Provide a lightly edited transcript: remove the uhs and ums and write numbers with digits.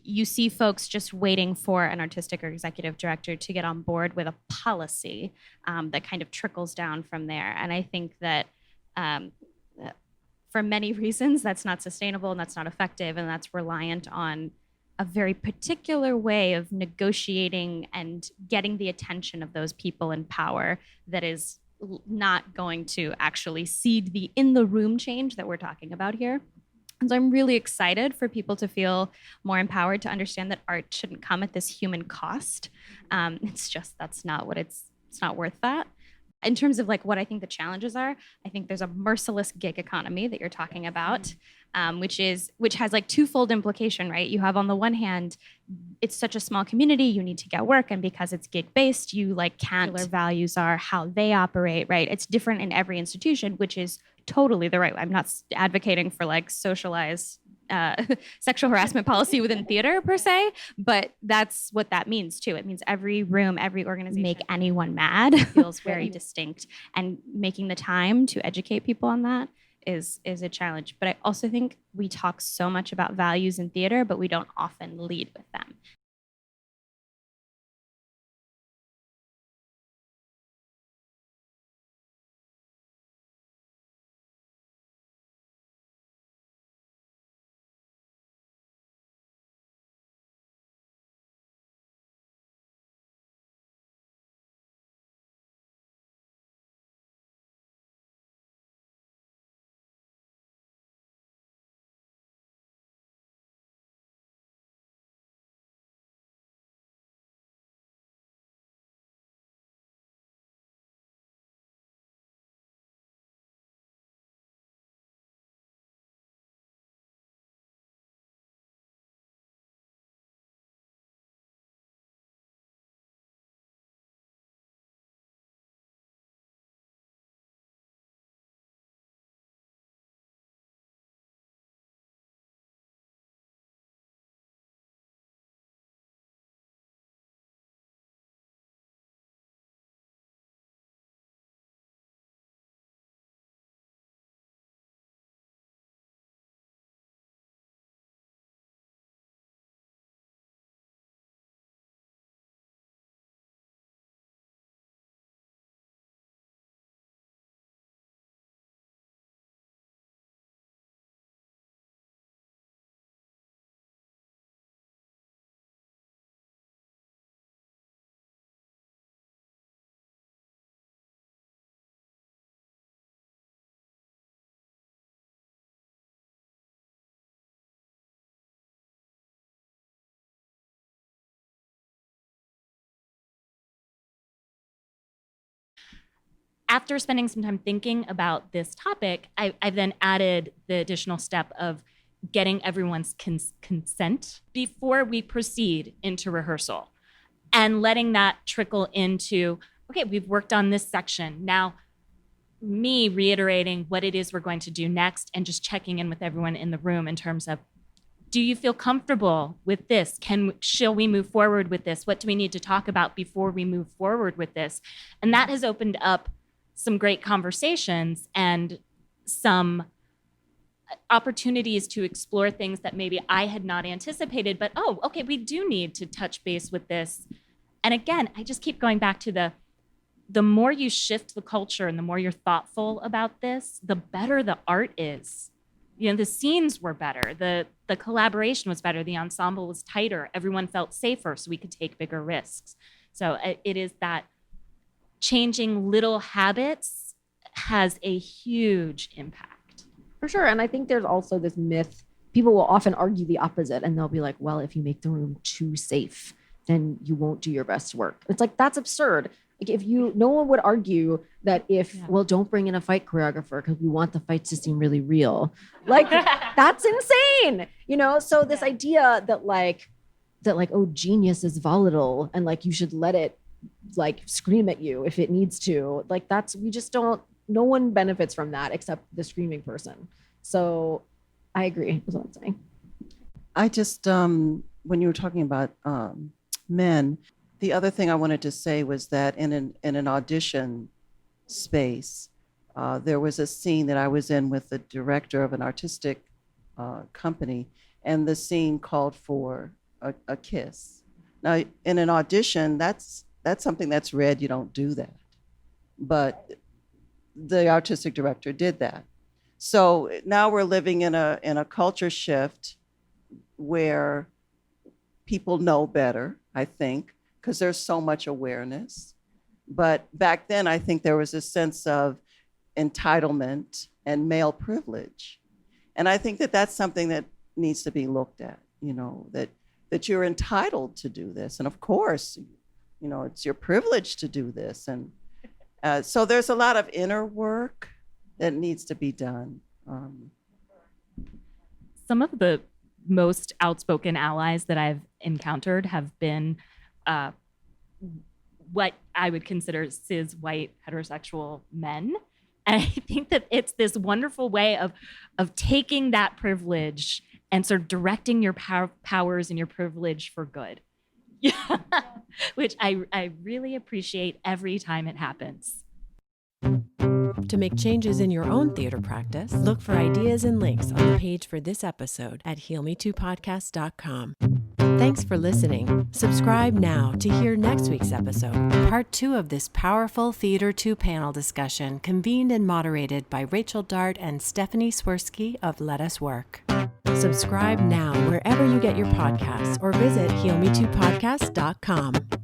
you see folks just waiting for an artistic or executive director to get on board with a policy that kind of trickles down from there. And I think that for many reasons, that's not sustainable and that's not effective, and that's reliant on a very particular way of negotiating and getting the attention of those people in power that is not going to actually seed the in the room change that we're talking about here. And so I'm really excited for people to feel more empowered to understand that art shouldn't come at this human cost. It's just, that's not what it's not worth that. In terms of like what I think the challenges are, I think there's a merciless gig economy that you're talking about, which has like twofold implication, right? You have on the one hand, it's such a small community, you need to get work, and because it's gig based, you like can't. Their values are how they operate, right? It's different in every institution, which is totally the right way. I'm not advocating for like socialized sexual harassment policy within theater per se, but that's what that means too. It means every room, every organization, make anyone mad feels very distinct, and making the time to educate people on that is a challenge. But I also think we talk so much about values in theater, but we don't often lead with them. After spending some time thinking about this topic, I then added the additional step of getting everyone's consent before we proceed into rehearsal, and letting that trickle into, okay, we've worked on this section. Now, me reiterating what it is we're going to do next, and just checking in with everyone in the room in terms of, do you feel comfortable with this? Shall we move forward with this? What do we need to talk about before we move forward with this? And that has opened up some great conversations and some opportunities to explore things that maybe I had not anticipated, but oh, okay, we do need to touch base with this. And again, I just keep going back to the more you shift the culture and the more you're thoughtful about this, the better the art is. You know, the scenes were better, the collaboration was better, the ensemble was tighter, everyone felt safer, so we could take bigger risks. So it is that changing little habits has a huge impact. For sure. And I think there's also this myth. People will often argue the opposite, and they'll be like, well, if you make the room too safe, then you won't do your best work. It's like, that's absurd. Like, no one would argue that well, don't bring in a fight choreographer because we want the fights to seem really real. Like, that's insane. You know, so this idea that oh, genius is volatile and like you should let it like scream at you if it needs to, like, no one benefits from that except the screaming person. So I agree with what I'm saying. I just, when you were talking about men, the other thing I wanted to say was that in an audition space, there was a scene that I was in with the director of an artistic company, and the scene called for a kiss. Now, in an audition, that's something that's read. You don't do that. But the artistic director did that. So now we're living in a culture shift where people know better, I think, because there's so much awareness. But back then, I think there was a sense of entitlement and male privilege. And I think that that's something that needs to be looked at, that you're entitled to do this. And of course, it's your privilege to do this. And so there's a lot of inner work that needs to be done. Some of the most outspoken allies that I've encountered have been what I would consider cis white heterosexual men. And I think that it's this wonderful way of taking that privilege and sort of directing your powers and your privilege for good. Yeah. Which I really appreciate every time it happens. To make changes in your own theater practice, look for ideas and links on the page for this episode at healme2podcast.com. Thanks for listening. Subscribe now to hear next week's episode, part 2 of this powerful Theater 2 panel discussion convened and moderated by Rachel Dart and Stephanie Swirsky of Let Us Work. Subscribe now wherever you get your podcasts or visit healme2podcast.com.